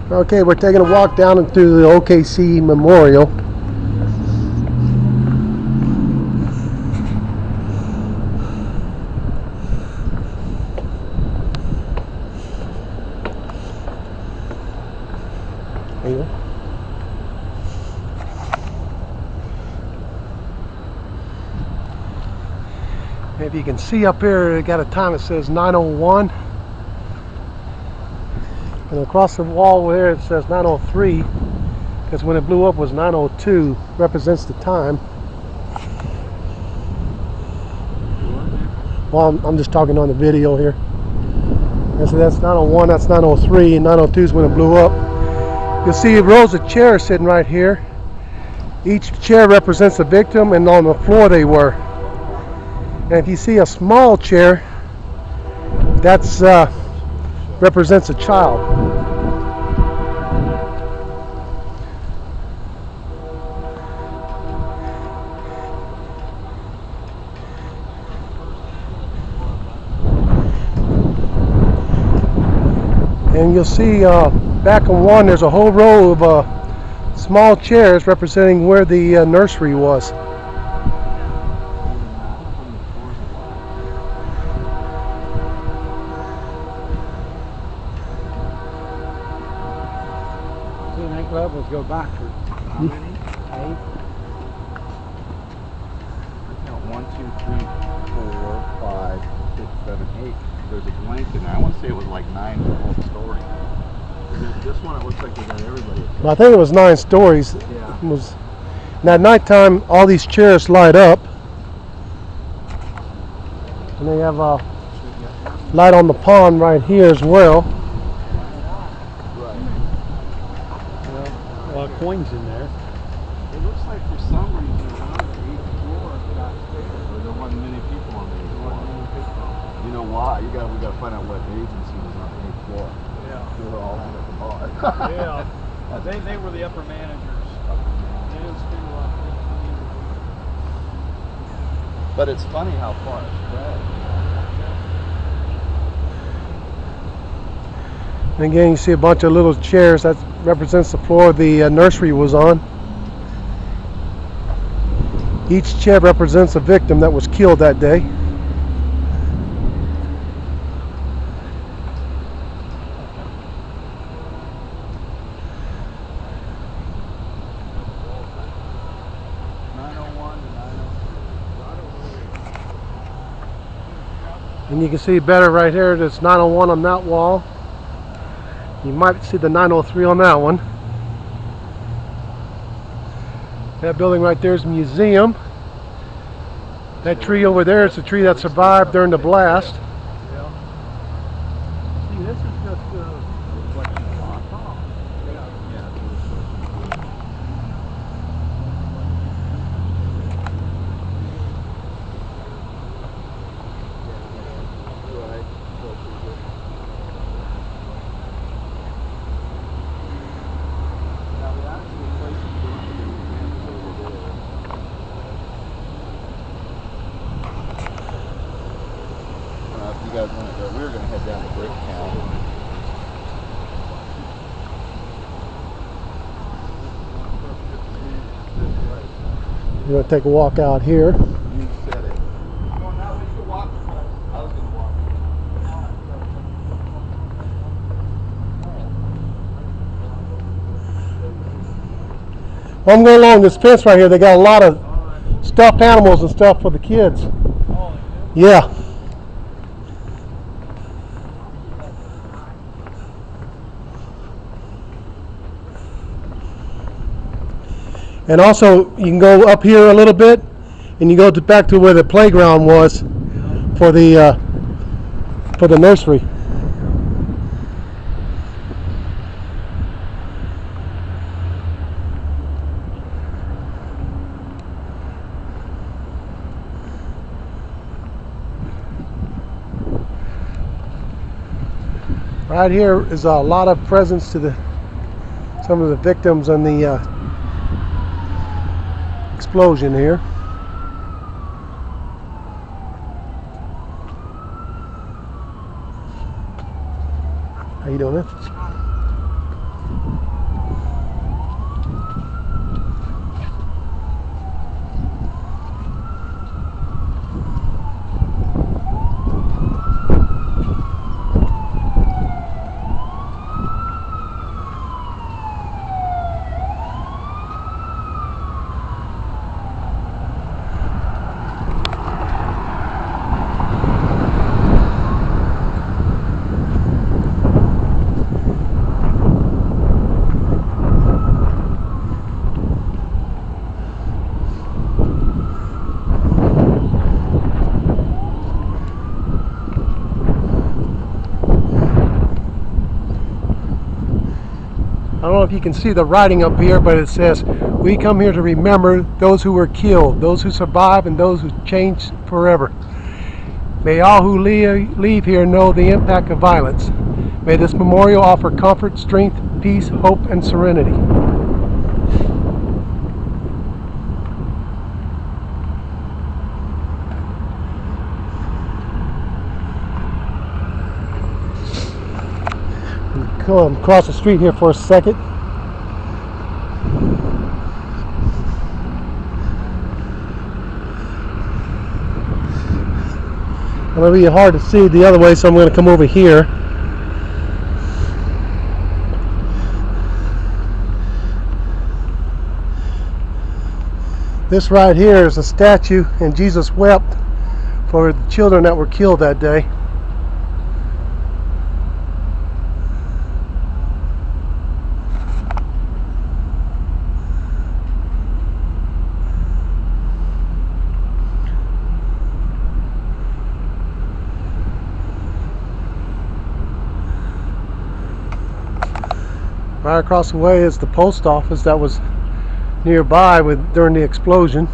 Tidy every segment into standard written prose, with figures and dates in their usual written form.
Okay, we're taking a walk down into the OKC Memorial. If you can see up here, they got a time that says 9:01. And across the wall there it says 9:03, because when it blew up was 9:02, represents the time. Well, I'm just talking on the video here. And so that's 9:01, that's 9:03, and 9:02 is when it blew up. You'll see rows of chairs sitting right here. Each chair represents a victim, and on the floor they were. And if you see a small chair, that's represents a child. And you'll see back on one, there's a whole row of small chairs representing where the nursery was. Levels go backward. How many? 8. Count 1, 2, 3, 4, 5, 6, 7, 8. There's a blank in there. I want to say it was like 9 whole stories. This one, it looks like they got everybody. Well, I think it was 9 stories. Yeah. It was. And at nighttime, all these chairs light up, and they have a light on the pond right here as well. A lot of coins in there. It looks like for some reason around the 8th floor got spared, or there wasn't many people on the 8th floor. You know why? We got to find out what agency was on the 8th floor. Yeah. They were all at the bar. Yeah. They were the upper managers. They didn't spend a lot of time. But it's funny how far it spread. And again, you see a bunch of little chairs. That represents the floor the nursery was on. Each chair represents a victim that was killed that day. And you can see better right here, there's 9:01 on that wall. You might see the 9:03 on that one. That building right there is a museum. That tree over there is the tree that survived during the blast. Yeah. See, this is just reflection of rock. If you guys want to go, we were going to head down to Bricktown. We're going to take a walk out here. You said it. Well, now we should walk. I was going to walk. Well, I'm going along this fence right here. They got a lot of stuffed animals and stuff for the kids. Yeah. And also, you can go up here a little bit, and you go back to where the playground was for the nursery. Right here is a lot of presents to some of the victims on the explosion here. How you doing, man? don't know if you can see the writing up here, but it says, "We come here to remember those who were killed, those who survived, and those who changed forever. May all who leave here know the impact of violence. May this memorial offer comfort, strength, peace, hope, and serenity." Come across the street here for a second. It'll be hard to see the other way, so I'm going to come over here. This right here is a statue, and Jesus wept for the children that were killed that day. Right across the way is the post office that was nearby during the explosion.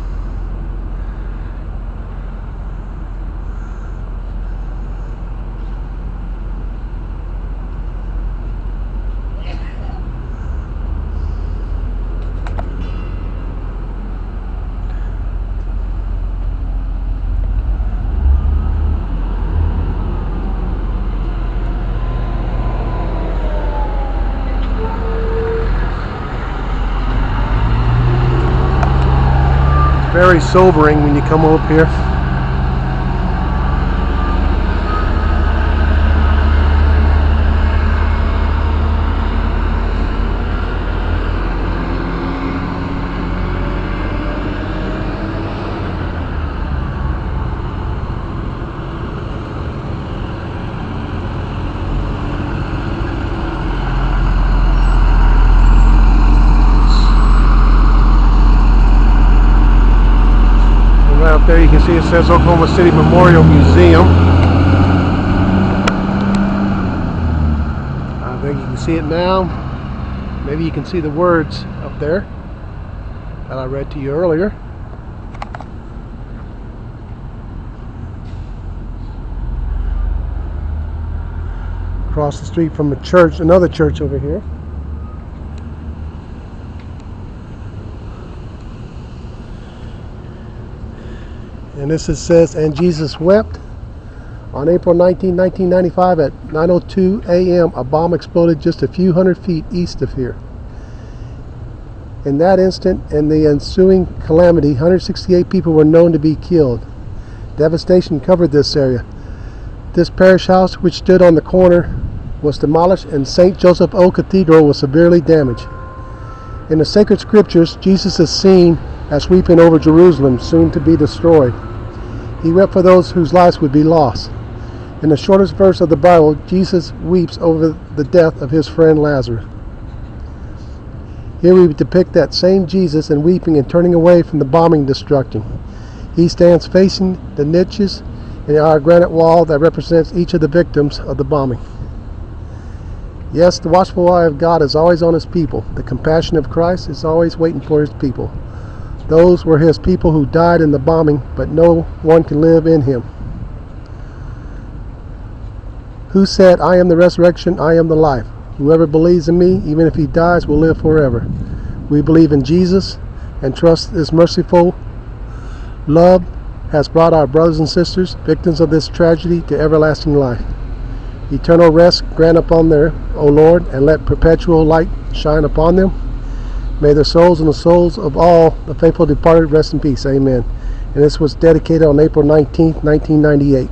Very sobering when you come up here. Up there you can see it says Oklahoma City Memorial Museum. I think you can see it now. Maybe you can see the words up there that I read to you earlier. Across the street from a church, another church over here. And this says, "And Jesus wept." On April 19, 1995 at 9:02 a.m. a bomb exploded just a few hundred feet east of here. In that instant and the ensuing calamity, 168 people were known to be killed. Devastation covered this area. This parish house, which stood on the corner, was demolished, and St. Joseph Old Cathedral was severely damaged. In the sacred scriptures, Jesus is seen as weeping over Jerusalem, soon to be destroyed. He wept for those whose lives would be lost. In the shortest verse of the Bible, Jesus weeps over the death of his friend Lazarus. Here we depict that same Jesus in weeping and turning away from the bombing destruction. He stands facing the niches in our granite wall that represents each of the victims of the bombing. Yes, the watchful eye of God is always on his people. The compassion of Christ is always waiting for his people. Those were his people who died in the bombing, but no one can live in him. Who said, "I am the resurrection, I am the life. Whoever believes in me, even if he dies, will live forever." We believe in Jesus and trust his merciful love has brought our brothers and sisters, victims of this tragedy, to everlasting life. Eternal rest grant upon them, O Lord, and let perpetual light shine upon them. May their souls and the souls of all the faithful departed rest in peace. Amen. And this was dedicated on April 19th, 1998.